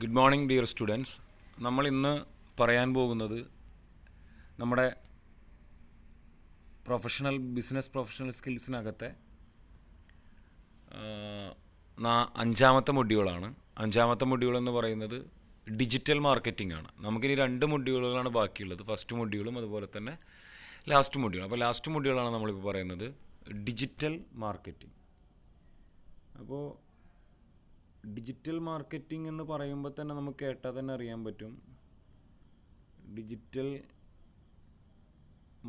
Good morning dear students. നമ്മൾ ഇന്ന് പറയാൻ പോകുന്നത് നമ്മുടെ ബിസിനസ് പ്രൊഫഷണൽ സ്കിൽസിനകത്തെ അഞ്ചാമത്തെ മൊഡ്യൂളാണ്. അഞ്ചാമത്തെ മൊഡ്യൂൾ എന്ന് പറയുന്നത് ഡിജിറ്റൽ മാർക്കറ്റിംഗ് ആണ്. നമുക്കിനി 2 മൊഡ്യൂളുകളാണ് ബാക്കിയുള്ളത്, ഫസ്റ്റ് മൊഡ്യൂളും അതുപോലെ തന്നെ ലാസ്റ്റ് മൊഡ്യൂളും. അപ്പോൾ ലാസ്റ്റ് മൊഡ്യൂളാണ് നമ്മളിപ്പോൾ പറയുന്നത് ഡിജിറ്റൽ മാർക്കറ്റിംഗ്. അപ്പോൾ ഡിജിറ്റൽ മാർക്കറ്റിംഗ് എന്ന് പറയുമ്പോൾ തന്നെ നമുക്ക് കേട്ടാൽ തന്നെ അറിയാൻ പറ്റും, ഡിജിറ്റൽ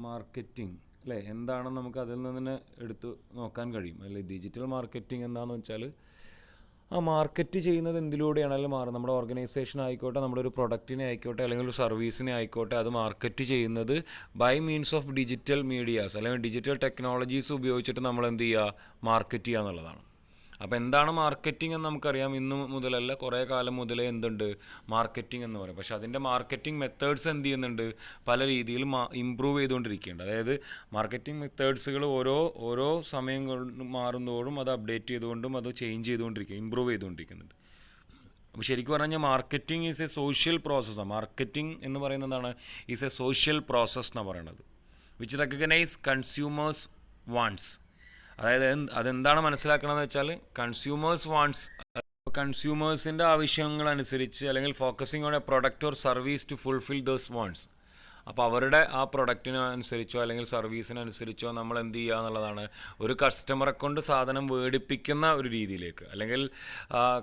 മാർക്കറ്റിംഗ് അല്ലേ എന്താണെന്ന് നമുക്ക് അതിൽ നിന്ന് തന്നെ എടുത്ത് നോക്കാൻ കഴിയും. അല്ലെ, ഡിജിറ്റൽ മാർക്കറ്റിംഗ് എന്താണെന്ന് വെച്ചാൽ ആ മാർക്കറ്റ് ചെയ്യുന്നത് എന്തിലൂടെയാണെങ്കിലും നമ്മുടെ ഓർഗനൈസേഷൻ ആയിക്കോട്ടെ, നമ്മുടെ ഒരു പ്രൊഡക്റ്റിനെ ആയിക്കോട്ടെ, അല്ലെങ്കിൽ ഒരു സർവീസിനെ ആയിക്കോട്ടെ, അത് മാർക്കറ്റ് ചെയ്യുന്നത് by means of digital medias അല്ലെങ്കിൽ ഡിജിറ്റൽ ടെക്നോളജീസ് ഉപയോഗിച്ചിട്ട് നമ്മൾ എന്ത് ചെയ്യുക, മാർക്കറ്റ് ചെയ്യുക എന്നുള്ളതാണ്. അപ്പോൾ എന്താണ് മാർക്കറ്റിംഗ് എന്ന് നമുക്കറിയാം. ഇന്ന് മുതലല്ല, കുറേ കാലം മുതലേ എന്തുണ്ട്, മാർക്കറ്റിംഗ് എന്ന് പറയും. പക്ഷേ അതിൻ്റെ മാർക്കറ്റിംഗ് മെത്തേഡ്സ് എന്ത് ചെയ്യുന്നുണ്ട്, പല രീതിയിൽ ഇമ്പ്രൂവ് ചെയ്തുകൊണ്ടിരിക്കുകയുണ്ട്. അതായത് മാർക്കറ്റിംഗ് മെത്തേഡ്സുകൾ ഓരോ സമയം മാറുന്നതോടും അത് അപ്ഡേറ്റ് ചെയ്തുകൊണ്ടും അത് ചേഞ്ച് ചെയ്തുകൊണ്ടിരിക്കുക, ഇമ്പ്രൂവ് ചെയ്തുകൊണ്ടിരിക്കുന്നുണ്ട്. അപ്പോൾ ശരിക്കും പറഞ്ഞാൽ മാർക്കറ്റിംഗ് ഈസ് എ സോഷ്യൽ പ്രോസസ്സാണ്. മാർക്കറ്റിംഗ് എന്ന് പറയുന്നത് എന്താണ്, ഈസ് എ സോഷ്യൽ പ്രോസസ്സ് എന്നാണ് പറയുന്നത്, വിച്ച് റെക്കഗ്നൈസ് കൺസ്യൂമേഴ്സ് വാണ്ട്സ്. അതായത് അതെന്താണ് മനസ്സിലാക്കണമെന്ന് വെച്ചാൽ, കൺസ്യൂമേഴ്സിൻ്റെ ആവശ്യങ്ങളനുസരിച്ച് അല്ലെങ്കിൽ focusing on a product or service to fulfil those wants. അപ്പോൾ അവരുടെ ആ പ്രൊഡക്റ്റിനനുസരിച്ചോ അല്ലെങ്കിൽ സർവീസിനനുസരിച്ചോ നമ്മൾ എന്ത് ചെയ്യുക എന്നുള്ളതാണ്, ഒരു കസ്റ്റമറെ കൊണ്ട് സാധനം മേടിപ്പിക്കുന്ന ഒരു രീതിയിലേക്ക്, അല്ലെങ്കിൽ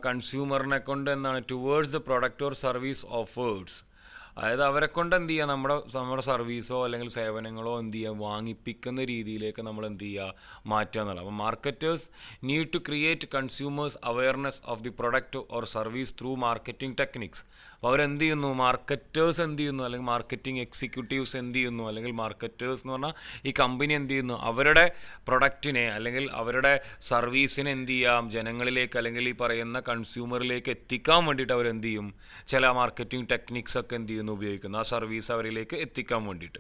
കൺസ്യൂമറിനെ കൊണ്ട് എന്താണ്, towards the product or service offered. അതായത് അവരെ കൊണ്ട് എന്ത് ചെയ്യുക, നമ്മുടെ സർവീസോ അല്ലെങ്കിൽ സേവനങ്ങളോ എന്ത് ചെയ്യുക, വാങ്ങിപ്പിക്കുന്ന രീതിയിലേക്ക് നമ്മൾ എന്ത് ചെയ്യുക, മാറ്റുക എന്നുള്ളത്. അപ്പോൾ marketers need to create consumers awareness of the product or service through marketing techniques. അപ്പോൾ അവരെന്ത് ചെയ്യുന്നു, മാർക്കറ്റേഴ്സ് എന്ത് ചെയ്യുന്നു, അല്ലെങ്കിൽ മാർക്കറ്റിംഗ് എക്സിക്യൂട്ടീവ്സ് എന്ത് ചെയ്യുന്നു, അല്ലെങ്കിൽ മാർക്കറ്റേഴ്സ് എന്ന് പറഞ്ഞാൽ ഈ കമ്പനി എന്ത് ചെയ്യുന്നു, അവരുടെ പ്രൊഡക്റ്റിനെ അല്ലെങ്കിൽ അവരുടെ സർവീസിനെ എന്ത് ചെയ്യാം, ജനങ്ങളിലേക്ക് അല്ലെങ്കിൽ ഈ പറയുന്ന കൺസ്യൂമറിലേക്ക് എത്തിക്കാൻ വേണ്ടിയിട്ട് അവരെന്ത് ചെയ്യും, ചില മാർക്കറ്റിംഗ് ടെക്നിക്സ് ഒക്കെ എന്ത് ചെയ്യുന്നു, ഉപയോഗിക്കുന്നു, ആ സർവീസ് അവരിലേക്ക് എത്തിക്കാൻ വേണ്ടിയിട്ട്.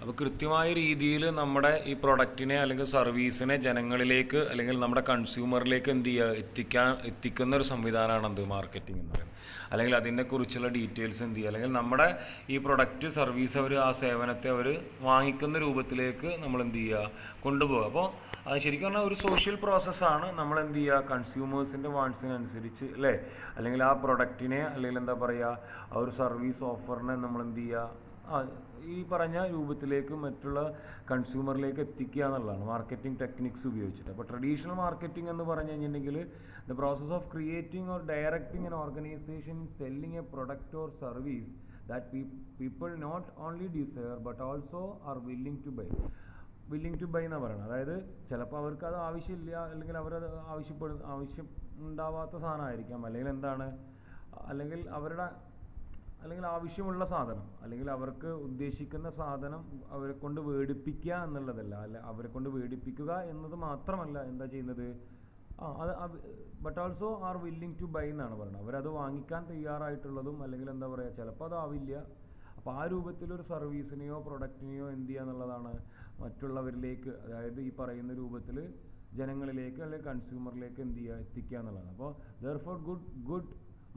അപ്പോൾ കൃത്യമായ രീതിയിൽ നമ്മുടെ ഈ പ്രൊഡക്റ്റിനെ അല്ലെങ്കിൽ സർവീസിനെ ജനങ്ങളിലേക്ക് അല്ലെങ്കിൽ നമ്മുടെ കൺസ്യൂമറിലേക്ക് എന്ത് ചെയ്യുക, എത്തിക്കുന്ന ഒരു സംവിധാനമാണ് എന്ത്, മാർക്കറ്റിംഗ് എന്ന് പറയുന്നത്. അല്ലെങ്കിൽ അതിനെക്കുറിച്ചുള്ള ഡീറ്റെയിൽസ് എന്ത് ചെയ്യുക, അല്ലെങ്കിൽ നമ്മുടെ ഈ പ്രൊഡക്റ്റ് സർവീസ് ആ സേവനത്തെ അവർ വാങ്ങിക്കുന്ന രൂപത്തിലേക്ക് നമ്മൾ എന്ത് ചെയ്യുക, കൊണ്ടുപോകുക. അപ്പോൾ അത് ശരിക്കും പറഞ്ഞാൽ ഒരു സോഷ്യൽ പ്രോസസ്സാണ്. നമ്മൾ എന്ത് ചെയ്യുക, കൺസ്യൂമേഴ്സിൻ്റെ വാണ്ട്സിനനുസരിച്ച് അല്ലേ, അല്ലെങ്കിൽ ആ പ്രൊഡക്റ്റിനെ അല്ലെങ്കിൽ എന്താ പറയുക, ആ ഒരു സർവീസ് ഓഫറിനെ നമ്മൾ എന്ത് ചെയ്യുക, ഈ പറഞ്ഞ രൂപത്തിലേക്ക് മറ്റുള്ള കൺസ്യൂമറിലേക്ക് എത്തിക്കുക എന്നുള്ളതാണ് മാർക്കറ്റിംഗ് ടെക്നിക്സ് ഉപയോഗിച്ചിട്ട്. അപ്പോൾ ട്രഡീഷണൽ മാർക്കറ്റിംഗ് എന്ന് പറഞ്ഞു കഴിഞ്ഞിട്ടുണ്ടെങ്കിൽ the process of creating or directing an organisation selling a product or service that people not only desire but also are willing to buy എന്നാണ് പറയുന്നത്. അതായത് ചിലപ്പോൾ അവർക്ക് അത് ആവശ്യമില്ല, അല്ലെങ്കിൽ അവരത് ആവശ്യം ഉണ്ടാവാത്ത സാധനമായിരിക്കാം, അല്ലെങ്കിൽ എന്താണ്, അല്ലെങ്കിൽ ആവശ്യമുള്ള സാധനം, അല്ലെങ്കിൽ അവർക്ക് ഉദ്ദേശിക്കുന്ന സാധനം അവരെ കൊണ്ട് മേടിപ്പിക്കുക എന്നുള്ളതല്ല, അവരെ കൊണ്ട് മേടിപ്പിക്കുക എന്നത് മാത്രമല്ല എന്താ ചെയ്യുന്നത്, but also are willing to buy എന്നാണ് പറയുന്നത്. അവരത് വാങ്ങിക്കാൻ തയ്യാറായിട്ടുള്ളതും, അല്ലെങ്കിൽ എന്താ പറയുക, ചിലപ്പോൾ അതാവില്ല. അപ്പോൾ ആ രൂപത്തിലൊരു സർവീസിനെയോ പ്രൊഡക്റ്റിനെയോ എന്ത് ചെയ്യുക എന്നുള്ളതാണ്, മറ്റുള്ളവരിലേക്ക്, അതായത് ഈ പറയുന്ന രൂപത്തിൽ ജനങ്ങളിലേക്ക് അല്ലെങ്കിൽ കൺസ്യൂമറിലേക്ക് എന്ത് ചെയ്യുക, എത്തിക്കുക എന്നുള്ളതാണ്. അപ്പോൾ therefore good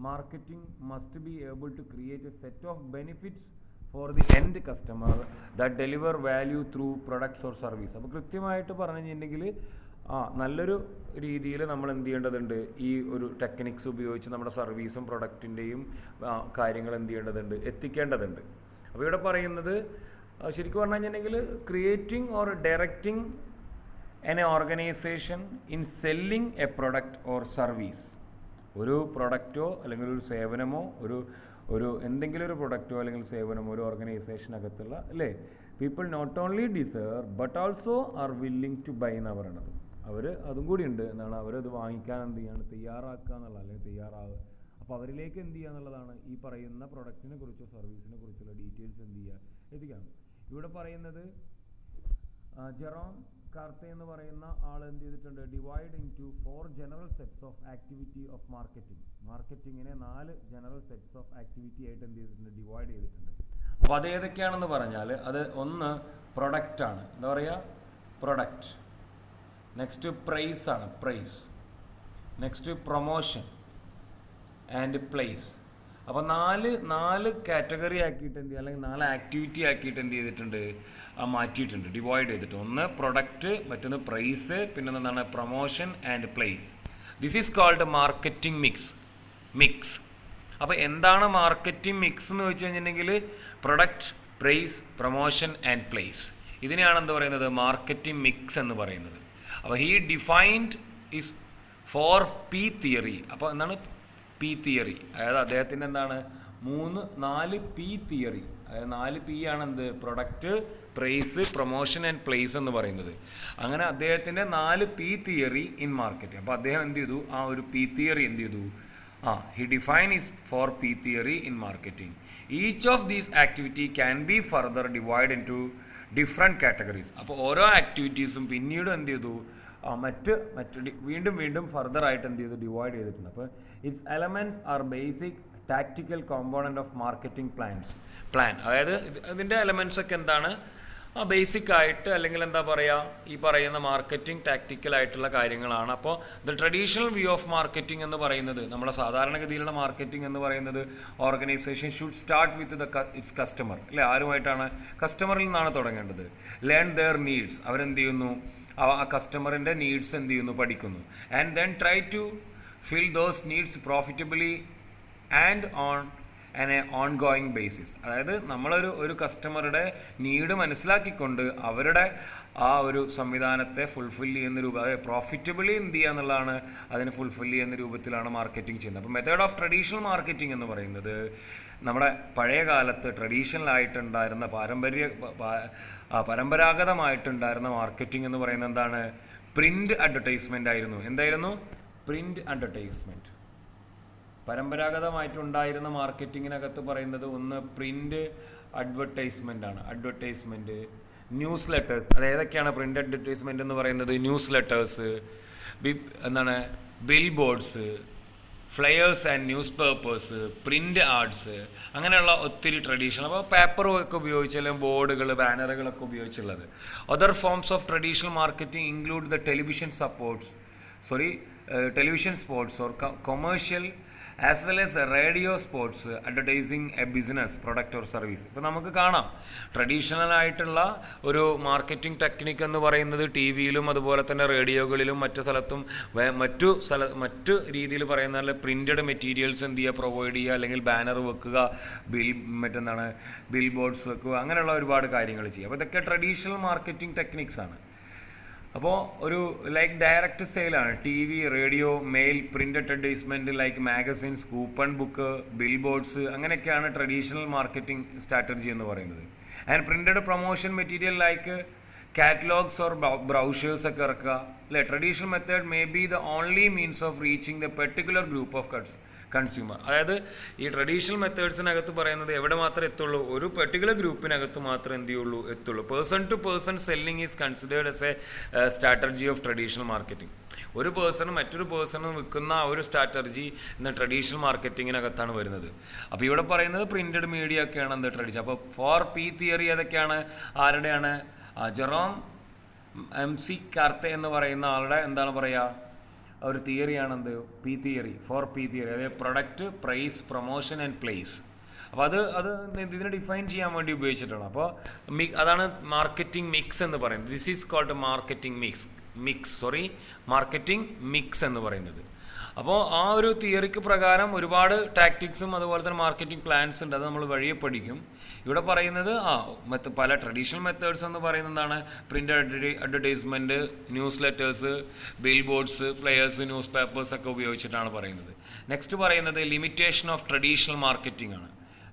marketing must be able to create a set of benefits for the end customer that deliver value through products or service. അപ്പോൾ കൃത്യമായിട്ട് പറഞ്ഞു കഴിഞ്ഞിട്ടുണ്ടെങ്കിൽ നല്ലൊരു രീതിയിൽ നമ്മൾ എന്ത് ചെയ്യേണ്ടതുണ്ട്, ഈ ഒരു ടെക്നിക്സ് ഉപയോഗിച്ച് നമ്മുടെ സർവീസും പ്രൊഡക്റ്റിൻ്റെയും കാര്യങ്ങൾ എന്ത് ചെയ്യേണ്ടതുണ്ട്, എത്തിക്കേണ്ടതുണ്ട്. അപ്പോൾ ഇവിടെ പറയുന്നത് ശരിക്കും പറഞ്ഞു കഴിഞ്ഞിട്ടുണ്ടെങ്കിൽ creating or directing an organization in selling a product or service. ഒരു പ്രൊഡക്റ്റോ അല്ലെങ്കിൽ ഒരു സേവനമോ ഒരു എന്തെങ്കിലും ഒരു പ്രൊഡക്റ്റോ അല്ലെങ്കിൽ സേവനമോ ഒരു ഓർഗനൈസേഷനകത്തുള്ള അല്ലേ, people not only desire but also are willing to buy എന്നാണ് പറയുന്നത്. അവർ അതും കൂടി ഉണ്ട് എന്നാണ്, അവരത് വാങ്ങിക്കാൻ എന്ത് ചെയ്യാണ്, തയ്യാറാക്കുക എന്നുള്ള, അല്ലെങ്കിൽ തയ്യാറാവുക. അപ്പോൾ അവരിലേക്ക് എന്ത് ചെയ്യുക എന്നുള്ളതാണ്, ഈ പറയുന്ന പ്രൊഡക്റ്റിനെ കുറിച്ചോ സർവീസിനെ കുറിച്ചുള്ള ഡീറ്റെയിൽസ് എന്ത് ചെയ്യുക, എത്തിക്കാം. ഇവിടെ പറയുന്നത് ജെറോം കാർത്തെ എന്ന് പറയുന്ന ആൾ എന്ത് ചെയ്തിട്ടുണ്ട്, divide into 4 general sets of activity of മാർക്കറ്റിങ്ങിനെ 4 ജനറൽ സെറ്റ്സ് ഓഫ് ആക്ടിവിറ്റി ആയിട്ട് എന്ത് ചെയ്തിട്ടുണ്ട്, ഡിവൈഡ് ചെയ്തിട്ടുണ്ട്. അപ്പോൾ അത് ഏതൊക്കെയാണെന്ന് പറഞ്ഞാൽ, അത് ഒന്ന് പ്രൊഡക്റ്റാണ്, എന്താ പറയുക, പ്രൊഡക്റ്റ്. നെക്സ്റ്റ് പ്രൈസ് ആണ്, price. Next promotion, and place. അപ്പോൾ നാല് കാറ്റഗറി ആക്കിയിട്ട് എന്ത് ചെയ്യുക, അല്ലെങ്കിൽ 4 ആക്ടിവിറ്റി ആക്കിയിട്ട് എന്ത് ചെയ്തിട്ടുണ്ട്, മാറ്റിയിട്ടുണ്ട്, ഡിവൈഡ് ചെയ്തിട്ട്. ഒന്ന് പ്രൊഡക്റ്റ്, മറ്റൊന്ന് പ്രൈസ്, പിന്നെ എന്താണ് promotion and place. This is called marketing mix. അപ്പോൾ എന്താണ് മാർക്കറ്റിംഗ് മിക്സ് എന്ന് വെച്ച് കഴിഞ്ഞിട്ടുണ്ടെങ്കിൽ product, price, promotion and place. ഇതിനെയാണ് എന്ത് പറയുന്നത്, മാർക്കറ്റിംഗ് മിക്സ് എന്ന് പറയുന്നത്. അപ്പോൾ he defined is 4P theory. അപ്പോൾ എന്താണ് P തിയറി? അതായത് അദ്ദേഹത്തിൻ്റെ എന്താണ് 4P തിയറി. അതായത് 4P ആണ് എന്ത്, product, price, promotion and place എന്ന് പറയുന്നത്. അങ്ങനെ അദ്ദേഹത്തിൻ്റെ 4P തിയറി ഇൻ മാർക്കറ്റിംഗ്. അപ്പോൾ അദ്ദേഹം എന്ത് ചെയ്തു, ആ ഒരു P തിയറി എന്ത് ചെയ്തു, he define his 4P theory in marketing. Each of these activity can be further divided into different categories. അപ്പോൾ ഓരോ ആക്ടിവിറ്റീസും പിന്നീട് എന്ത് ചെയ്തു, മറ്റ് വീണ്ടും ഫർദർ ആയിട്ട് എന്ത് ചെയ്തു, ഡിവൈഡ് ചെയ്തിട്ടുണ്ട്. അപ്പോൾ it's elements are basic tactical component of marketing plan. അതായത് ഇതിൻ്റെ എലമെൻറ്റ്സ് ഒക്കെ എന്താണ്, ബേസിക് ആയിട്ട്, അല്ലെങ്കിൽ എന്താ പറയുക, ഈ പറയുന്ന മാർക്കറ്റിംഗ് ടാക്ടിക്കൽ ആയിട്ടുള്ള കാര്യങ്ങളാണ്. അപ്പോൾ the traditional view of marketing എന്ന് പറയുന്നത്, നമ്മുടെ സാധാരണഗതിയിലുള്ള മാർക്കറ്റിംഗ് എന്ന് പറയുന്നത്, organisation should start with its customer, അല്ലെ? ആരുമായിട്ടാണ്, കസ്റ്റമറിൽ നിന്നാണ് തുടങ്ങേണ്ടത്. ലേൺ ദെയർ നീഡ്സ്, അവരെന്ത് ചെയ്യുന്നു, ആ കസ്റ്റമറിൻ്റെ നീഡ്സ് എന്ത് ചെയ്യുന്നു, പഠിക്കുന്നു. And then try to fill those needs profitably and ongoing basis. അതായത് നമ്മളൊരു കസ്റ്റമറുടെ നീഡ് മനസ്സിലാക്കിക്കൊണ്ട് അവരുടെ ആ ഒരു സംവിധാനത്തെ ഫുൾഫിൽ ചെയ്യുന്ന അതായത് പ്രോഫിറ്റബിളി എന്ത് ചെയ്യുക എന്നുള്ളതാണ്, അതിനെ ഫുൾഫിൽ ചെയ്യുന്ന രൂപത്തിലാണ് മാർക്കറ്റിംഗ് ചെയ്യുന്നത്. അപ്പോൾ മെത്തേഡ് ഓഫ് ട്രഡീഷണൽ മാർക്കറ്റിംഗ് എന്ന് പറയുന്നത്, നമ്മുടെ പഴയ കാലത്ത് ട്രഡീഷണൽ പരമ്പരാഗതമായിട്ടുണ്ടായിരുന്ന മാർക്കറ്റിംഗ് എന്ന് പറയുന്നത് എന്താണ്, പ്രിൻ്റ് അഡ്വർടൈസ്മെൻ്റ് ആയിരുന്നു. എന്തായിരുന്നു? Print advertisement. പരമ്പരാഗതമായിട്ടുണ്ടായിരുന്ന മാർക്കറ്റിങ്ങിനകത്ത് പറയുന്നത് ഒന്ന് പ്രിൻ്റ് അഡ്വർടൈസ്മെൻറ്റ്, ന്യൂസ് ലെറ്റേഴ്സ്. അത് ഏതൊക്കെയാണ് പ്രിൻ്റ് അഡ്വർടൈസ്മെൻറ്റ് എന്ന് പറയുന്നത്? Newsletters, billboards, flyers and newspapers, print arts, അങ്ങനെയുള്ള ഒത്തിരി ട്രഡീഷണൽ. അപ്പോൾ പേപ്പർ ഒക്കെ ഉപയോഗിച്ച്, അല്ലെങ്കിൽ ബോർഡുകൾ, ബാനറുകളൊക്കെ ഉപയോഗിച്ചുള്ളത്. Other forms of traditional marketing include the television spots or commercial as well as radio spots advertising a business product or service. ഇപ്പോൾ നമുക്ക് കാണാം ട്രഡീഷണൽ ആയിട്ടുള്ള ഒരു മാർക്കറ്റിംഗ് ടെക്നിക്ക് എന്ന് പറയുന്നത് ടി വിയിലും അതുപോലെ തന്നെ റേഡിയോകളിലും മറ്റു രീതിയിൽ പറയുന്ന പ്രിൻറ്റഡ് മെറ്റീരിയൽസ് എന്ത് ചെയ്യുക, പ്രൊവൈഡ് ചെയ്യുക, അല്ലെങ്കിൽ ബാനർ വെക്കുക, ബിൽ ബോർഡ്സ് വെക്കുക, അങ്ങനെയുള്ള ഒരുപാട് കാര്യങ്ങൾ ചെയ്യുക. അപ്പോൾ ഇതൊക്കെ ട്രഡീഷണൽ മാർക്കറ്റിംഗ് ടെക്നിക്സ് ആണ്. അപ്പോൾ ഒരു ഡയറക്റ്റ് സെയിലാണ്. T V, radio, mail, print advertisement, magazines, coupon book, billboards, അങ്ങനെയൊക്കെയാണ് ട്രഡീഷണൽ മാർക്കറ്റിംഗ് സ്ട്രാറ്റജി എന്ന് പറയുന്നത്. And printed promotion material catalogs or brochures ഒക്കെ ഇറക്കുക, അല്ലേ? Traditional method may be the only means of reaching the particular group of consumer. അതായത് ഈ traditional മെത്തേഡ്സിനകത്ത് പറയുന്നത് എവിടെ മാത്രമേ എത്തുള്ളൂ, ഒരു പെർട്ടിക്കുലർ ഗ്രൂപ്പിനകത്ത് മാത്രമേ എത്തുള്ളൂ. Person to person selling is considered as a strategy of traditional marketing. ഒരു പേഴ്സണും മറ്റൊരു പേഴ്സണും വിൽക്കുന്ന ആ ഒരു സ്ട്രാറ്റജി ഇന്ന് ട്രഡീഷണൽ മാർക്കറ്റിങ്ങിനകത്താണ് വരുന്നത്. അപ്പോൾ ഇവിടെ പറയുന്നത് പ്രിൻറ്റഡ് മീഡിയ ഒക്കെയാണ് എന്ത് ട്രഡീഷൻ. അപ്പോൾ 4P തിയറി ഏതൊക്കെയാണ്, ആരുടെയാണ്? ജെറോം MC കാർത്തെ എന്ന് പറയുന്ന ആളുടെ എന്താണ് പറയുക, ഒരു തിയറിയാണ് എന്ത്, P തിയറി, 4P തിയറി. അതായത് product, price, promotion and place. അപ്പോൾ അത് ഇതിനെ ഡിഫൈൻ ചെയ്യാൻ വേണ്ടി ഉപയോഗിച്ചിട്ടാണ്. അപ്പോൾ അതാണ് മാർക്കറ്റിംഗ് മിക്സ് എന്ന് പറയുന്നത്. This is called marketing mix എന്ന് പറയുന്നത്. അപ്പോൾ ആ ഒരു തിയറിക്ക് പ്രകാരം ഒരുപാട് ടാക്ടിക്സും അതുപോലെ തന്നെ മാർക്കറ്റിംഗ് പ്ലാൻസ് ഉണ്ട്. അത് നമ്മൾ വഴിയെ പഠിക്കും. ഇവിടെ പറയുന്നത് പല ട്രഡീഷണൽ മെത്തേഡ്സ് എന്ന് പറയുന്നത് എന്താണ്, print advertisement, news letters, billboards, flyers, news papers ഒക്കെ ഉപയോഗിച്ചിട്ടാണ് പറയുന്നത്. നെക്സ്റ്റ് പറയുന്നത് ലിമിറ്റേഷൻ ഓഫ് ട്രഡീഷണൽ മാർക്കറ്റിംഗ് ആണ്.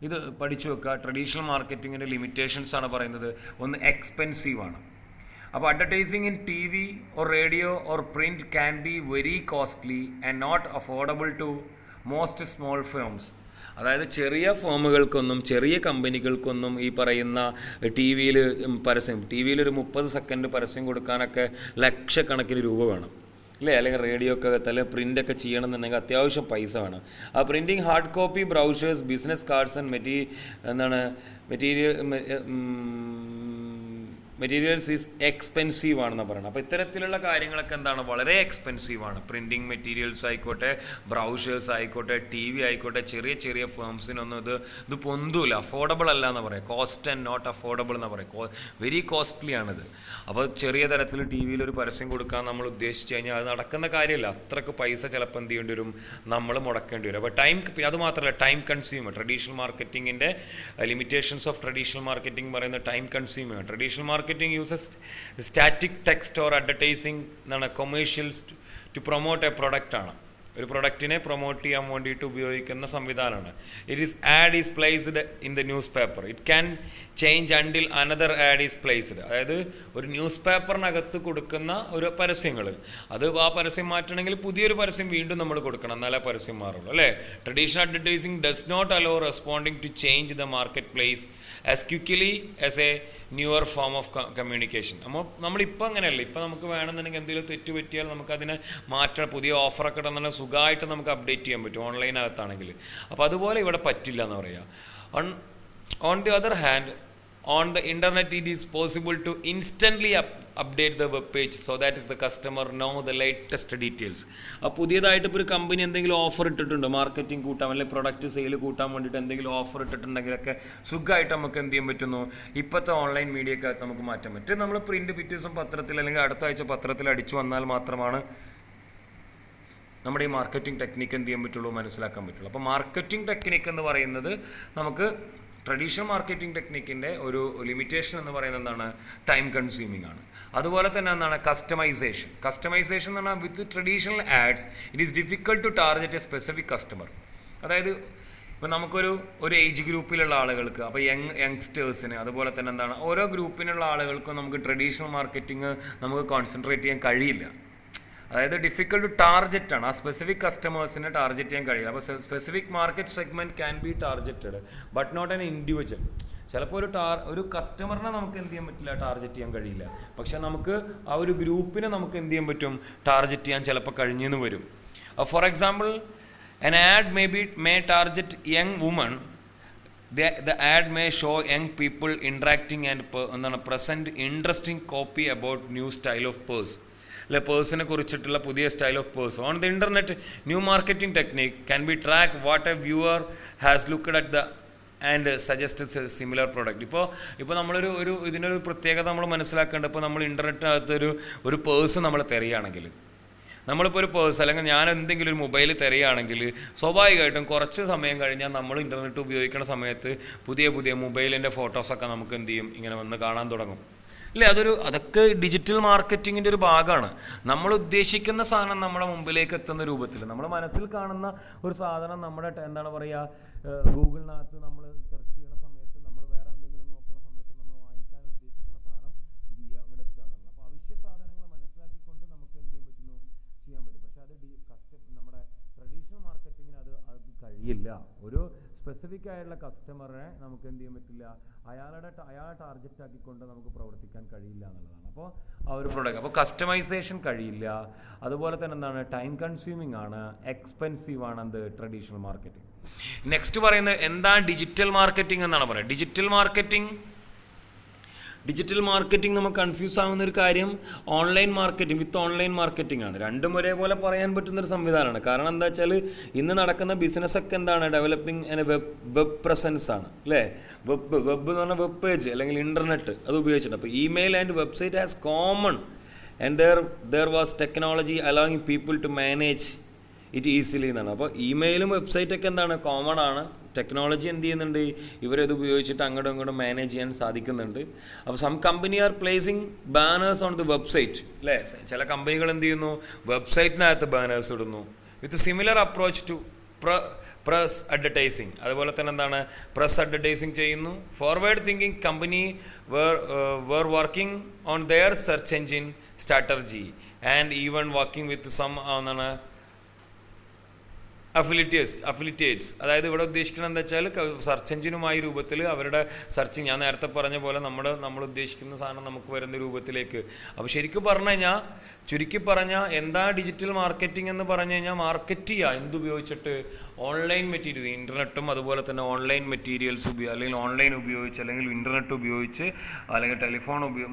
ഇത് പഠിച്ചു വെക്കുക. ട്രഡീഷണൽ മാർക്കറ്റിങ്ങിൻ്റെ ലിമിറ്റേഷൻസ് ആണ് പറയുന്നത്. ഒന്ന് എക്സ്പെൻസീവ് ആണ്. അപ്പോൾ advertising in T V or radio or print can be very costly and not affordable to most small firms. അതായത് ചെറിയ ഫേമുകൾക്കൊന്നും, ചെറിയ കമ്പനികൾക്കൊന്നും ഈ പറയുന്ന ടി വിയിൽ ഒരു 30 സെക്കൻഡ് പരസ്യം കൊടുക്കാനൊക്കെ ലക്ഷക്കണക്കിന് രൂപ വേണം, അല്ലേ? അല്ലെങ്കിൽ റേഡിയോ ഒക്കെ അല്ലെങ്കിൽ പ്രിൻ്റൊക്കെ ചെയ്യണമെന്നുണ്ടെങ്കിൽ അത്യാവശ്യം പൈസ വേണം. ആ printing hard copy, brochures, business cards and materials is expensive ആണെന്ന് പറയുന്നത്. അപ്പോൾ ഇത്തരത്തിലുള്ള കാര്യങ്ങളൊക്കെ എന്താണ്, വളരെ എക്സ്പെൻസീവാണ്. പ്രിൻറ്റിങ് മെറ്റീരിയൽസ് ആയിക്കോട്ടെ, ബ്രൗഷേഴ്സ് ആയിക്കോട്ടെ, TV ആയിക്കോട്ടെ, ചെറിയ ചെറിയ ഫേംസിനൊന്നും ഇത് പൊന്തൂല, അഫോർഡബിൾ അല്ല എന്ന് പറയാം. കോസ്റ്റ് ആൻഡ് നോട്ട് അഫോർഡബിൾ എന്ന് പറയും. വെരി കോസ്റ്റ്ലി ആണിത്. അപ്പോൾ ചെറിയ തരത്തിൽ TV-യിൽ ഒരു പരസ്യം കൊടുക്കാൻ നമ്മൾ ഉദ്ദേശിച്ച് കഴിഞ്ഞാൽ അത് നടക്കുന്ന കാര്യമല്ല. അത്രയ്ക്ക് പൈസ ചിലപ്പോൾ എന്ത് ചെയ്യേണ്ടി വരും, നമ്മൾ മുടക്കേണ്ടി വരും. അപ്പോൾ അത് മാത്രമല്ല, ടൈം കൺസ്യൂമർ. ട്രഡീഷണൽ മാർക്കറ്റിങ്ങിൻ്റെ ലിമിറ്റേഷൻസ് ഓഫ് ട്രഡീഷണൽ മാർക്കറ്റിംഗ് പറയുന്ന time consumer. Traditional marketing uses static text or advertising എന്നാണ് commercials to promote a product ആണ്. ഒരു പ്രൊഡക്റ്റിനെ പ്രൊമോട്ട് ചെയ്യാൻ വേണ്ടിയിട്ട് ഉപയോഗിക്കുന്ന സംവിധാനമാണ്. Ad is placed in the newspaper. It can change until another ad is placed. അതായത് ഒരു ന്യൂസ് പേപ്പറിനകത്ത് കൊടുക്കുന്ന ഒരു പരസ്യങ്ങൾ, അത് ആ പരസ്യം മാറ്റണമെങ്കിൽ പുതിയൊരു പരസ്യം വീണ്ടും നമ്മൾ കൊടുക്കണം, എന്നാലേ പരസ്യം മാറുള്ളൂ, അല്ലേ? Traditional advertising does not allow responding to change the market place as quickly as a newer form of communication. നമ്മളിപ്പോൾ അങ്ങനെയല്ല. ഇപ്പോൾ നമുക്ക് വേണമെന്നുണ്ടെങ്കിൽ എന്തെങ്കിലും തെറ്റ് പറ്റിയാൽ നമുക്കതിനെ മാറ്റണം, പുതിയ ഓഫറൊക്കെ ഇടുന്ന സുഖമായിട്ട് നമുക്ക് അപ്ഡേറ്റ് ചെയ്യാൻ പറ്റും ഓൺലൈനകത്താണെങ്കിൽ. അപ്പോൾ അതുപോലെ ഇവിടെ പറ്റില്ല എന്ന് പറയാം. On the other hand, on the internet it is possible to instantly update the web page so that the customer know the latest details. അപ്പോൾ പുതിയതായിട്ട് ഇപ്പോൾ ഒരു കമ്പനി എന്തെങ്കിലും ഓഫർ ഇട്ടിട്ടുണ്ട്, മാർക്കറ്റിംഗ് കൂട്ടാൻ അല്ലെങ്കിൽ പ്രൊഡക്റ്റ് സെയിൽ കൂട്ടാൻ വേണ്ടിയിട്ട് എന്തെങ്കിലും ഓഫർ ഇട്ടിട്ടുണ്ടെങ്കിലൊക്കെ സുഖമായിട്ട് നമുക്ക് എന്ത് ചെയ്യാൻ പറ്റുന്നു, ഇപ്പോഴത്തെ ഓൺലൈൻ മീഡിയക്കകത്ത് നമുക്ക് മാറ്റാൻ പറ്റും. നമ്മൾ പ്രിൻറ്റ് പിറ്റേ ദിവസം പത്രത്തിൽ അല്ലെങ്കിൽ അടുത്ത ആഴ്ച പത്രത്തിൽ അടിച്ചു വന്നാൽ മാത്രമാണ് നമ്മുടെ ഈ മാർക്കറ്റിംഗ് ടെക്നിക്ക് എന്ത് ചെയ്യാൻ പറ്റുള്ളൂ, മനസ്സിലാക്കാൻ പറ്റുള്ളൂ. അപ്പോൾ മാർക്കറ്റിംഗ് ടെക്നിക്ക് എന്ന് പറയുന്നത് നമുക്ക് ട്രഡീഷണൽ മാർക്കറ്റിംഗ് ടെക്നിക്കിൻ്റെ ഒരു ലിമിറ്റേഷൻ എന്ന് പറയുന്നത് എന്താണ്, ടൈം കൺസ്യൂമിംഗ് ആണ്. അതുപോലെ തന്നെ എന്താണ്, കസ്റ്റമൈസേഷൻ. കസ്റ്റമൈസേഷൻ എന്ന് പറഞ്ഞാൽ with traditional ads it is difficult to target a specific customer. അതായത് ഇപ്പോൾ നമുക്കൊരു ഏജ് ഗ്രൂപ്പിലുള്ള ആളുകൾക്ക്, അപ്പോൾ യങ്സ്റ്റേഴ്സിന്, അതുപോലെ തന്നെ എന്താണ്, ഓരോ ഗ്രൂപ്പിനുള്ള ആളുകൾക്കും നമുക്ക് ട്രഡീഷണൽ മാർക്കറ്റിംഗ് നമുക്ക് കോൺസെൻട്രേറ്റ് ചെയ്യാൻ കഴിയില്ല. അതായത് ഡിഫിക്കൽട്ട് ടു ടാർഗറ്റ് ആണ്, ആ സ്പെസിഫിക് കസ്റ്റമേഴ്സിനെ ടാർഗറ്റ് ചെയ്യാൻ കഴിയില്ല. അപ്പോൾ specific market segment can be targeted but not an individual. ചിലപ്പോൾ ഒരു കസ്റ്റമറിനെ നമുക്ക് എന്ത് ചെയ്യാൻ പറ്റില്ല, ടാർഗറ്റ് ചെയ്യാൻ കഴിയില്ല. പക്ഷേ നമുക്ക് ആ ഒരു ഗ്രൂപ്പിനെ നമുക്ക് എന്ത് ചെയ്യാൻ പറ്റും, ടാർഗറ്റ് ചെയ്യാൻ ചിലപ്പോൾ കഴിഞ്ഞെന്ന് വരും. For example, an ad may target young women. The ad may show young people interacting and present interesting copy about new style of purse. അല്ലെ, പേഴ്സിനെ കുറിച്ചിട്ടുള്ള പുതിയ style of purse. On the internet new marketing technique can be track what A viewer has looked at the and suggest similar product. ഇപ്പോൾ നമ്മളൊരു ഇതിനൊരു പ്രത്യേകത നമ്മൾ മനസ്സിലാക്കേണ്ടത്, ഇപ്പോൾ നമ്മൾ ഇൻ്റർനെറ്റിനകത്ത് ഒരു പേഴ്സ് നമ്മൾ തിരയുകയാണെങ്കിൽ, നമ്മളിപ്പോൾ ഒരു പേഴ്സ് അല്ലെങ്കിൽ ഞാൻ എന്തെങ്കിലും ഒരു മൊബൈൽ തിരയുകയാണെങ്കിൽ സ്വാഭാവികമായിട്ടും കുറച്ച് സമയം കഴിഞ്ഞാൽ നമ്മൾ ഇൻ്റർനെറ്റ് ഉപയോഗിക്കുന്ന സമയത്ത് പുതിയ മൊബൈലിൻ്റെ ഫോട്ടോസൊക്കെ നമുക്ക് എന്ത് ചെയ്യും, ഇങ്ങനെ വന്ന് കാണാൻ തുടങ്ങും, അല്ലേ? അതൊക്കെ ഡിജിറ്റൽ മാർക്കറ്റിങ്ങിൻ്റെ ഒരു ഭാഗമാണ്. നമ്മൾ ഉദ്ദേശിക്കുന്ന സാധനം നമ്മുടെ മുമ്പിലേക്ക് എത്തുന്ന രൂപത്തിൽ, നമ്മൾ മനസ്സിൽ കാണുന്ന ഒരു സാധനം നമ്മുടെ എന്താണ് പറയുക, ഗൂഗിളിനകത്ത് നമ്മൾ സെർച്ച് ചെയ്യുന്ന സമയത്ത്, നമ്മൾ വേറെ എന്തെങ്കിലും നോക്കുന്ന സമയത്ത് നമ്മൾ വാങ്ങിക്കാൻ ഉദ്ദേശിക്കുന്ന സാധനം അങ്ങോട്ട് എത്തുക എന്നുള്ളത്. അപ്പോൾ അവശ്യ സാധനങ്ങൾ മനസ്സിലാക്കിക്കൊണ്ട് നമുക്ക് എന്ത് ചെയ്യാൻ പറ്റുന്നു, ചെയ്യാൻ പറ്റും. പക്ഷേ അത് നമ്മുടെ ട്രഡീഷണൽ മാർക്കറ്റിങ്ങിന് അത് കഴിയില്ല. ഒരു സ്പെസിഫിക് ആയിട്ടുള്ള കസ്റ്റമറെ നമുക്ക് എന്ത് ചെയ്യാൻ പറ്റില്ല, അയാളെ ടാർഗറ്റ് ആക്കിക്കൊണ്ട് നമുക്ക് പ്രവർത്തിക്കാൻ കഴിയില്ല എന്നുള്ളതാണ്. അപ്പോൾ ആ ഒരു പ്രൊഡക്റ്റ്, അപ്പോൾ കസ്റ്റമൈസേഷൻ കഴിയില്ല. അതുപോലെ തന്നെ എന്താണ്, ടൈം കൺസ്യൂമിംഗ് ആണ്, എക്സ്പെൻസീവ് ആണ് എന്ത്, ട്രഡീഷണൽ മാർക്കറ്റിംഗ്. നെക്സ്റ്റ് പറയുന്നത് എന്താണ് ഡിജിറ്റൽ മാർക്കറ്റിംഗ് എന്നാണ് പറയുന്നത്. ഡിജിറ്റൽ മാർക്കറ്റിംഗ് നമുക്ക് കൺഫ്യൂസ് ആവുന്ന ഒരു കാര്യം online marketing with online marketing ആണ്. രണ്ടും ഒരേപോലെ പറയാൻ പറ്റുന്നൊരു സംവിധാനമാണ്. കാരണം എന്താ വെച്ചാൽ ഇന്ന് നടക്കുന്ന ബിസിനസ്സൊക്കെ എന്താണ്, ഡെവലപ്പിംഗ് വെബ് പ്രസൻസ് ആണ്, അല്ലേ? വെബ് എന്ന് പറഞ്ഞാൽ വെബ് പേജ് അല്ലെങ്കിൽ ഇൻ്റർനെറ്റ്, അത് ഉപയോഗിച്ചിട്ടുണ്ട്. അപ്പോൾ email and website has common and there was technology allowing people to manage it easily എന്നാണ്. അപ്പോൾ ഇമെയിലും വെബ്സൈറ്റൊക്കെ എന്താണ്, കോമൺ ആണ്. ടെക്നോളജി എന്ത് ചെയ്യുന്നുണ്ട്, ഇവരത് ഉപയോഗിച്ചിട്ട് അങ്ങോട്ടും ഇങ്ങോട്ടും മാനേജ് ചെയ്യാൻ സാധിക്കുന്നുണ്ട്. അപ്പോൾ some company are placing banners on the website, അല്ലേ? ചില കമ്പനികൾ എന്ത് ചെയ്യുന്നു, വെബ്സൈറ്റിനകത്ത് ബാനേഴ്സ് ഇടുന്നു. With similar approach to press advertising. അതുപോലെ തന്നെ എന്താണ്, പ്രസ് അഡ്വർടൈസിങ് ചെയ്യുന്നു. Forward thinking company were working on their search engine strategy and even working with some അഫിലിറ്റേറ്റ്സ് അതായത് ഇവിടെ ഉദ്ദേശിക്കുന്നത് എന്താ വെച്ചാൽ സെർച്ച് എഞ്ചിനുമായി രൂപത്തിൽ അവരുടെ സെർച്ചിങ്, ഞാൻ നേരത്തെ പറഞ്ഞ പോലെ നമ്മൾ ഉദ്ദേശിക്കുന്ന സാധനം നമുക്ക് വരുന്ന രൂപത്തിലേക്ക്. അപ്പോൾ ശരിക്കും പറഞ്ഞു കഴിഞ്ഞാൽ, ചുരുക്കി പറഞ്ഞാൽ എന്താ ഡിജിറ്റൽ മാർക്കറ്റിംഗ് എന്ന് പറഞ്ഞു കഴിഞ്ഞാൽ, മാർക്കറ്റ് ചെയ്യുക എന്തുപയോഗിച്ചിട്ട്, ഓൺലൈൻ മെറ്റീരിയൽ, ഇൻ്റർനെറ്റും അതുപോലെ തന്നെ ഓൺലൈൻ മെറ്റീരിയൽസ് അല്ലെങ്കിൽ ഓൺലൈൻ ഉപയോഗിച്ച് അല്ലെങ്കിൽ ഇൻ്റർനെറ്റ് ഉപയോഗിച്ച് അല്ലെങ്കിൽ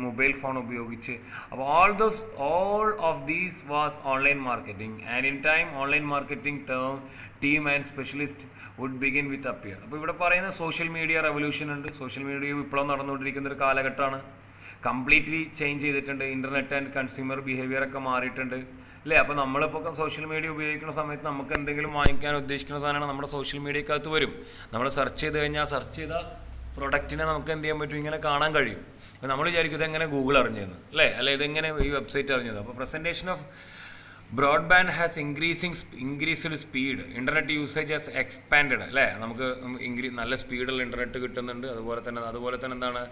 മൊബൈൽ ഫോൺ ഉപയോഗിച്ച്. അപ്പോൾ all of these was online marketing, and in time online marketing team and specialist would begin with appear. അപ്പോൾ ഇവിടെ പറയുന്ന സോഷ്യൽ മീഡിയ റെവല്യൂഷൻ ഉണ്ട്. സോഷ്യൽ മീഡിയ വിപ്ലവം നടന്നുകൊണ്ടിരിക്കുന്ന ഒരു കാലഘട്ടമാണ്. കംപ്ലീറ്റ്ലി ചേഞ്ച് ചെയ്തിട്ടുണ്ട്. ഇൻ്റർനെറ്റ് ആൻഡ് കൺസ്യൂമർ ബിഹേവിയർ ഒക്കെ മാറിയിട്ടുണ്ട് അല്ലേ. അപ്പോൾ നമ്മളിപ്പോൾ സോഷ്യൽ മീഡിയ ഉപയോഗിക്കുന്ന സമയത്ത് നമുക്ക് എന്തെങ്കിലും വാങ്ങിക്കാൻ ഉദ്ദേശിക്കുന്ന സാധനമാണ് നമ്മുടെ സോഷ്യൽ മീഡിയക്കകത്ത് വരും. നമ്മൾ സെർച്ച് ചെയ്ത് കഴിഞ്ഞാൽ സെർച്ച് ചെയ്ത പ്രൊഡക്റ്റിനെ നമുക്ക് എന്ത് ചെയ്യാൻ പറ്റും, ഇങ്ങനെ കാണാൻ കഴിയും. അപ്പോൾ നമ്മൾ വിചാരിക്കും ഇതെങ്ങനെ ഗൂഗിൾ അറിഞ്ഞതെന്ന് അല്ലേ ഇതെങ്ങനെ ഈ വെബ്സൈറ്റ് അറിഞ്ഞത്. അപ്പോൾ presentation of broadband has increased speed, internet usage has expanded അല്ലേ. നമുക്ക് നല്ല സ്പീഡുള്ള ഇൻ്റർനെറ്റ് കിട്ടുന്നുണ്ട്. അതുപോലെ തന്നെ എന്താണ്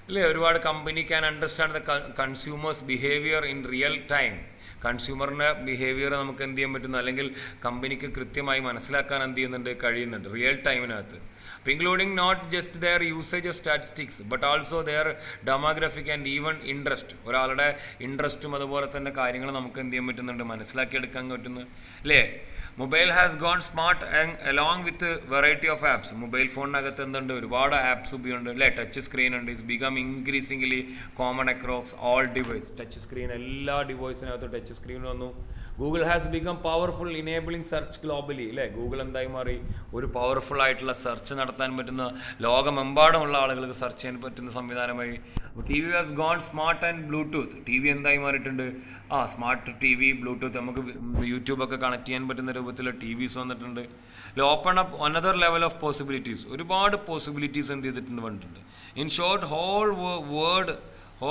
അല്ലേ, ഒരുപാട് company can understand the consumers behaviour in real time. കൺസ്യൂമറിൻ്റെ ബിഹേവിയർ നമുക്ക് എന്ത് ചെയ്യാൻ പറ്റുന്നു, അല്ലെങ്കിൽ കമ്പനിക്ക് കൃത്യമായി മനസ്സിലാക്കാൻ എന്ത് ചെയ്യുന്നുണ്ട്, കഴിയുന്നുണ്ട് റിയൽ ടൈമിനകത്ത്. അപ്പോൾ including not just their usage of statistics but also their demographic and even interest. ഒരാളുടെ ഇൻട്രസ്റ്റും അതുപോലെ തന്നെ കാര്യങ്ങൾ നമുക്ക് എന്ത് ചെയ്യാൻ പറ്റുന്നുണ്ട്, മനസ്സിലാക്കിയെടുക്കാൻ പറ്റുന്നു അല്ലേ. Mobile has gone smart along with variety of apps. Mobile ഫോണിനകത്ത് എന്തുണ്ട്, ഒരുപാട് ആപ്സ് ഉപയോഗമുണ്ട് അല്ലേ. ടച്ച് സ്ക്രീൻ ഉണ്ട്. It's become increasingly common across all device. Touch screen എല്ലാ ഡിവൈസിനകത്തും ടച്ച് സ്ക്രീൻ വന്നു. Google has become powerful enabling search globally അല്ലേ. ഗൂഗിൾ എന്തായി മാറി, ഒരു പവർഫുൾ ആയിട്ടുള്ള സെർച്ച് നടത്താൻ പറ്റുന്ന, ലോകമെമ്പാടുമുള്ള ആളുകൾക്ക് സെർച്ച് ചെയ്യാൻ പറ്റുന്ന സംവിധാനമായി. T V has gone smart and Bluetooth. T V എന്തായി മാറിയിട്ടുണ്ട്, സ്മാർട്ട് ടി വി, ബ്ലൂടൂത്ത്, നമുക്ക് യൂട്യൂബൊക്കെ കണക്ട് ചെയ്യാൻ പറ്റുന്ന രൂപത്തിലുള്ള ടി വിസ് വന്നിട്ടുണ്ട്. Open up another level of possibilities. ഒരുപാട് പോസിബിലിറ്റീസ് എന്ത് ചെയ്തിട്ടുണ്ട് വന്നിട്ടുണ്ട്. In short whole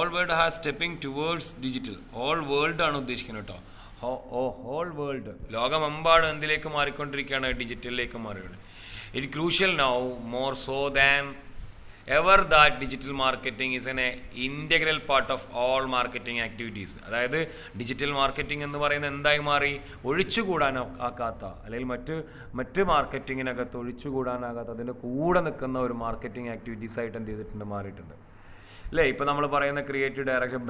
world has stepping towards digital. Whole world ആണ് ഉദ്ദേശിക്കുന്നത് കേട്ടോ. ഹോൾ വേൾഡ്, ലോകമെമ്പാടും എന്തിലേക്ക് മാറിക്കൊണ്ടിരിക്കുകയാണ്, ഡിജിറ്റലിലേക്ക് മാറുകയാണ്. It crucial now more so than ever that digital marketing is N integral part of all marketing activities. അതായത് ഡിജിറ്റൽ മാർക്കറ്റിംഗ് എന്ന് പറയുന്നത് എന്തായി മാറി, ഒഴിച്ചുകൂടാനാക്കാത്ത അല്ലെങ്കിൽ മറ്റ് മാർക്കറ്റിങ്ങിനകത്ത് ഒഴിച്ചുകൂടാനാകാത്ത, അതിൻ്റെ കൂടെ നിൽക്കുന്ന ഒരു മാർക്കറ്റിംഗ് ആക്ടിവിറ്റീസ് ആയിട്ട് എന്ത് ചെയ്തിട്ടുണ്ട്, മാറിയിട്ടുണ്ട് അല്ലേ. ഇപ്പോൾ നമ്മൾ പറയുന്ന ക്രിയേറ്റീവ് ഡയറക്ഷൻ,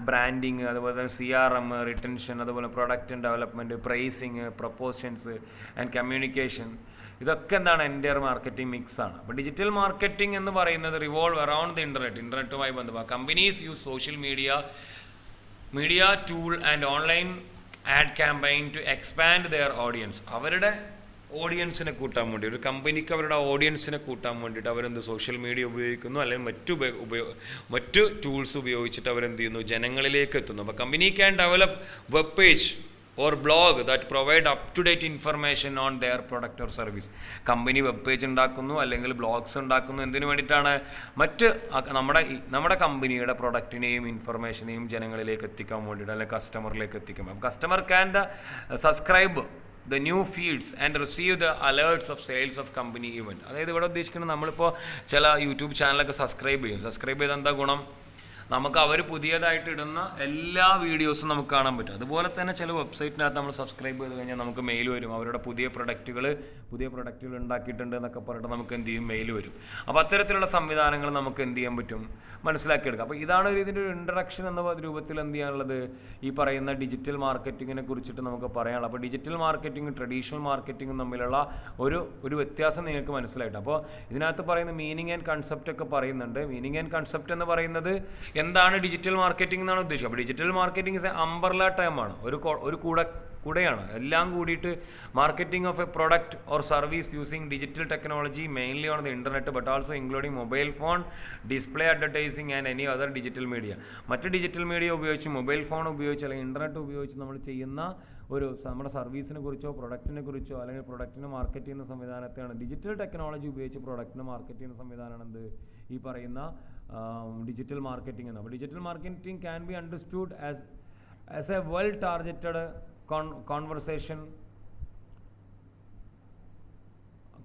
ബ്രാൻഡിങ്, അതുപോലെ തന്നെ CRM, റിട്ടൻഷൻ, അതുപോലെ product development, pricing, proportions and communication, ഇതൊക്കെ എന്താണ്, എൻ്റയർ മാർക്കറ്റിംഗ് മിക്സ് ആണ്. അപ്പോൾ ഡിജിറ്റൽ മാർക്കറ്റിംഗ് എന്ന് പറയുന്നത് റിവോൾവ് അറൗണ്ട് ദി ഇൻ്റർനെറ്റുമായി ബന്ധപ്പെട്ട companies use social media tool and online ad campaign to expand their audience. അവരുടെ ഓഡിയൻസിനെ കൂട്ടാൻ വേണ്ടി, ഒരു കമ്പനിക്ക് അവരുടെ ഓഡിയൻസിനെ കൂട്ടാൻ വേണ്ടിയിട്ട് അവരെന്ത് സോഷ്യൽ മീഡിയ ഉപയോഗിക്കുന്നു, അല്ലെങ്കിൽ മറ്റു ടൂൾസ് ഉപയോഗിച്ചിട്ട് അവരെന്ത് ചെയ്യുന്നു, ജനങ്ങളിലേക്ക് എത്തുന്നു. അപ്പോൾ company can develop web page or blog that provide up to date information on their product or service. Company web page ഉണ്ടാക്കുന്നു അല്ലെങ്കിൽ ബ്ലോഗ്സ് ഉണ്ടാക്കുന്നു. എന്തിനു വേണ്ടിയിട്ടാണ്, നമ്മുടെ കമ്പനിയുടെ പ്രൊഡക്റ്റിനെയും ഇൻഫർമേഷനെയും ജനങ്ങളിലേക്ക് എത്തിക്കാൻ വേണ്ടിയിട്ട്, അല്ലെങ്കിൽ കസ്റ്റമറിലേക്ക് എത്തിക്കാൻ. അപ്പോൾ customer can subscribe the new feeds and receive the alerts of sales of company event. അതായത് ഇവിടെ ഉദ്ദേശിക്കുന്നത്, നമ്മളിപ്പോൾ ചില യൂട്യൂബ് ചാനലൊക്കെ സബ്സ്ക്രൈബ് ചെയ്ത് എന്താ ഗുണം, നമുക്ക് അവർ പുതിയതായിട്ട് ഇടുന്ന എല്ലാ വീഡിയോസും നമുക്ക് കാണാൻ പറ്റും. അതുപോലെ തന്നെ ചില വെബ്സൈറ്റിനകത്ത് നമ്മൾ സബ്സ്ക്രൈബ് ചെയ്ത് കഴിഞ്ഞാൽ നമുക്ക് മെയിൽ വരും, അവരുടെ പുതിയ പ്രൊഡക്റ്റുകൾ ഉണ്ടാക്കിയിട്ടുണ്ട് എന്നൊക്കെ പറഞ്ഞിട്ട് നമുക്ക് എന്ത് ചെയ്യും, മെയിൽ വരും. അപ്പോൾ അത്തരത്തിലുള്ള സംവിധാനങ്ങൾ നമുക്ക് എന്ത് ചെയ്യാൻ പറ്റും, മനസ്സിലാക്കിയെടുക്കാം. അപ്പോൾ ഇതാണ് ഇതിൻ്റെ ഒരു ഇൻട്രഡക്ഷൻ എന്ന രൂപത്തിൽ എന്ത് ചെയ്യാനുള്ളത്, ഈ പറയുന്ന ഡിജിറ്റൽ മാർക്കറ്റിങ്ങിനെ കുറിച്ചിട്ട് നമുക്ക് പറയാനുള്ളത്. അപ്പോൾ ഡിജിറ്റൽ മാർക്കറ്റിങ്ങും ട്രഡീഷണൽ മാർക്കറ്റിങ്ങും തമ്മിലുള്ള ഒരു വ്യത്യാസം നിങ്ങൾക്ക് മനസ്സിലായിട്ട്. അപ്പോൾ ഇതിനകത്ത് പറയുന്ന മീനിങ് ആൻഡ് കൺസെപ്റ്റ് ഒക്കെ പറയുന്നുണ്ട്. മീനിങ് ആൻഡ് കൺസെപ്റ്റ് എന്ന് പറയുന്നത് എന്താണ് ഡിജിറ്റൽ മാർക്കറ്റിംഗ് എന്നാണ് ഉദ്ദേശിച്ചത്. അപ്പോൾ digital marketing is a umbrella ടേമാണ്, ഒരു കൂടെയാണ്. എല്ലാം കൂടിയിട്ട് marketing of a product or service using digital technology mainly on the internet but also including mobile phone, display advertising and any other digital media. മറ്റ് digital media ഉപയോഗിച്ച്, mobile phone ഉപയോഗിച്ച് അല്ലെങ്കിൽ internet ഉപയോഗിച്ച് നമ്മൾ ചെയ്യുന്ന നമ്മുടെ സർവീസിനെ കുറിച്ചോ പ്രൊഡക്റ്റിനെ കുറിച്ചോ അല്ലെങ്കിൽ പ്രൊഡക്റ്റിനെ മാർക്കറ്റ് ചെയ്യുന്ന സംവിധാനത്തെയാണ് ഡിജിറ്റൽ ടെക്നോളജി ഉപയോഗിച്ച് പ്രൊഡക്റ്റിനെ മാർക്കറ്റ് ചെയ്യുന്ന സംവിധാനമാണ് എന്ത്, ഈ പറയുന്ന ഡിജിറ്റൽ മാർക്കറ്റിംഗ് എന്ന്. അപ്പോൾ digital marketing can be understood as A well targeted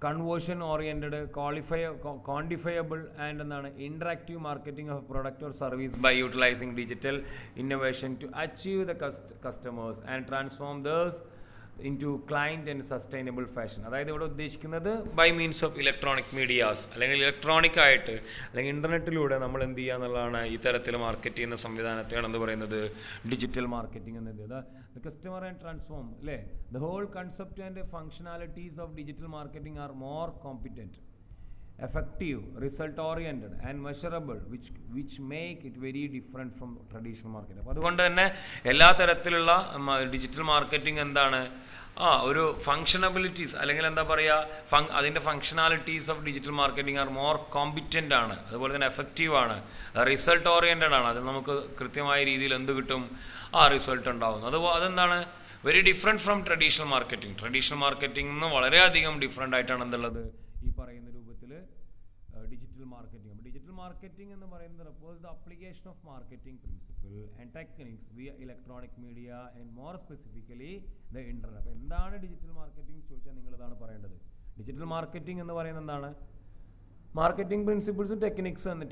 conversion oriented, quantifiable and interactive marketing of product or service by utilizing digital innovation to achieve the customers and transform into client and sustainable fashion. അതായത് ഇവിടെ ഉദ്ദേശിക്കുന്നത് by means of electronic medias അല്ലെങ്കിൽ electronic ആയിട്ട് അല്ലെങ്കിൽ ഇൻ്റർനെറ്റിലൂടെ നമ്മൾ എന്ത് ചെയ്യുക എന്നുള്ളതാണ് ഈ തരത്തിൽ മാർക്കറ്റ് ചെയ്യുന്ന സംവിധാനത്തെയാണ് എന്ത് പറയുന്നത് ഡിജിറ്റൽ മാർക്കറ്റിംഗ് എന്നത്. ദ കസ്റ്റമർ ആൻഡ് ട്രാൻസ്ഫോം അല്ലേ. The whole concept and functionalities of digital marketing are more competent, effective, result oriented and measurable, which make it very different from traditional marketing. അപ്പോൾ അതുകൊണ്ട് തന്നെ എല്ലാ തരത്തിലുള്ള ഡിജിറ്റൽ മാർക്കറ്റിംഗ് എന്താണ് ഒരു ഫങ്ഷനബിലിറ്റീസ് അല്ലെങ്കിൽ എന്താ പറയുക അതിൻ്റെ functionalities of digital marketing are more competent ആണ്, അതുപോലെ തന്നെ എഫക്റ്റീവ് ആണ്, റിസൾട്ട് ഓറിയൻറ്റഡ് ആണ്. അതിൽ നമുക്ക് കൃത്യമായ രീതിയിൽ എന്ത് കിട്ടും റിസൾട്ട് ഉണ്ടാകുന്നു. അതെന്താണ് very different from traditional marketing. Traditional marketing നിന്ന് വളരെയധികം ഡിഫറെൻ്റ് ആയിട്ടാണ് എന്തുള്ളത് ഈ പറയുന്ന രൂപത്തിൽ ഡിജിറ്റൽ മാർക്കറ്റിംഗ്. അപ്പോൾ ഡിജിറ്റൽ മാർക്കറ്റിംഗ് എന്ന് പറയുന്നത് refers the application of marketing principle and techniques via electronic media and more specifically the internet. അപ്പോൾ എന്താണ് ഡിജിറ്റൽ മാർക്കറ്റിംഗ് ചോദിച്ചാൽ നിങ്ങൾ ഇതാണ് പറയേണ്ടത്. ഡിജിറ്റൽ മാർക്കറ്റിംഗ് എന്ന് പറയുന്നത് എന്താണ്? മാർക്കറ്റിംഗ് പ്രിൻസിപ്പിൾസും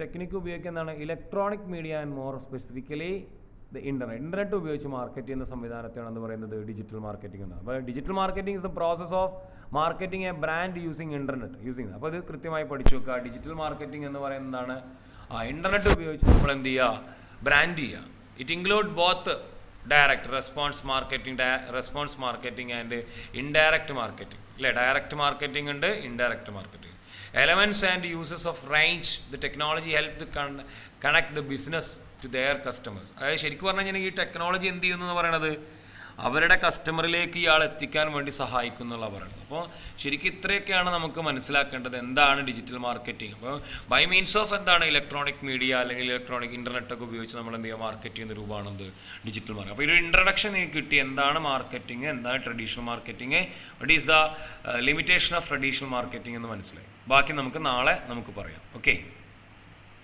ടെക്നിക്ക് ഉപയോഗിക്കുക എന്താണ്? Electronic media and more specifically the internet ഉപയോഗിച്ച് മാർക്കറ്റ് ചെയ്യുന്ന സംവിധാനത്തെയാണ് എന്ന് പറയുന്നത് ഡിജിറ്റൽ മാർക്കറ്റിംഗ് എന്നാണ്. അപ്പോൾ digital marketing is the process of marketing A brand using internet. അപ്പോൾ ഇത് കൃത്യമായി പഠിച്ചു വെക്കുക. ഡിജിറ്റൽ മാർക്കറ്റിംഗ് എന്ന് പറയുന്നതാണ് ഇൻ്റർനെറ്റ് ഉപയോഗിച്ച് നമ്മൾ എന്ത് ചെയ്യുക, ബ്രാൻഡ് ചെയ്യുക. It include both direct response marketing and indirect marketing അല്ലേ. ഡയറക്റ്റ് മാർക്കറ്റിംഗ് ഉണ്ട്, indirect marketing. Elements and uses of range, the technology help to connect the business to their customers. അതായത് ശരിക്കും പറഞ്ഞു കഴിഞ്ഞാൽ ഈ ടെക്നോളജി എന്ത് ചെയ്യുന്നു എന്ന് പറയണത് അവരുടെ കസ്റ്റമറിലേക്ക് ഇയാൾ എത്തിക്കാൻ വേണ്ടി സഹായിക്കും എന്നുള്ള പറയുന്നത്. അപ്പോൾ ശരിക്കും ഇത്രയൊക്കെയാണ് നമുക്ക് മനസ്സിലാക്കേണ്ടത് എന്താണ് ഡിജിറ്റൽ മാർക്കറ്റിംഗ്. അപ്പോൾ ബൈ മീൻസ് ഓഫ് എന്താണ് ഇലക്ട്രോണിക് മീഡിയ അല്ലെങ്കിൽ ഇലക്ട്രോണിക് ഇൻ്റർനെറ്റൊക്കെ ഉപയോഗിച്ച് നമ്മൾ എന്ത് ചെയ്യുക മാർക്കറ്റ് ചെയ്യുന്ന രൂപമാണെന്ത് ഡിജിറ്റൽ മാർക്കറ്റ്. അപ്പോൾ ഒരു ഇൻട്രഡക്ഷൻ നിങ്ങൾക്ക് കിട്ടി എന്താണ് മാർക്കറ്റിംഗ്, എന്താണ് traditional marketing, what is the limitation of traditional marketing എന്ന് മനസ്സിലായി. ബാക്കി നമുക്ക് നാളെ പറയാം. ഓക്കെ.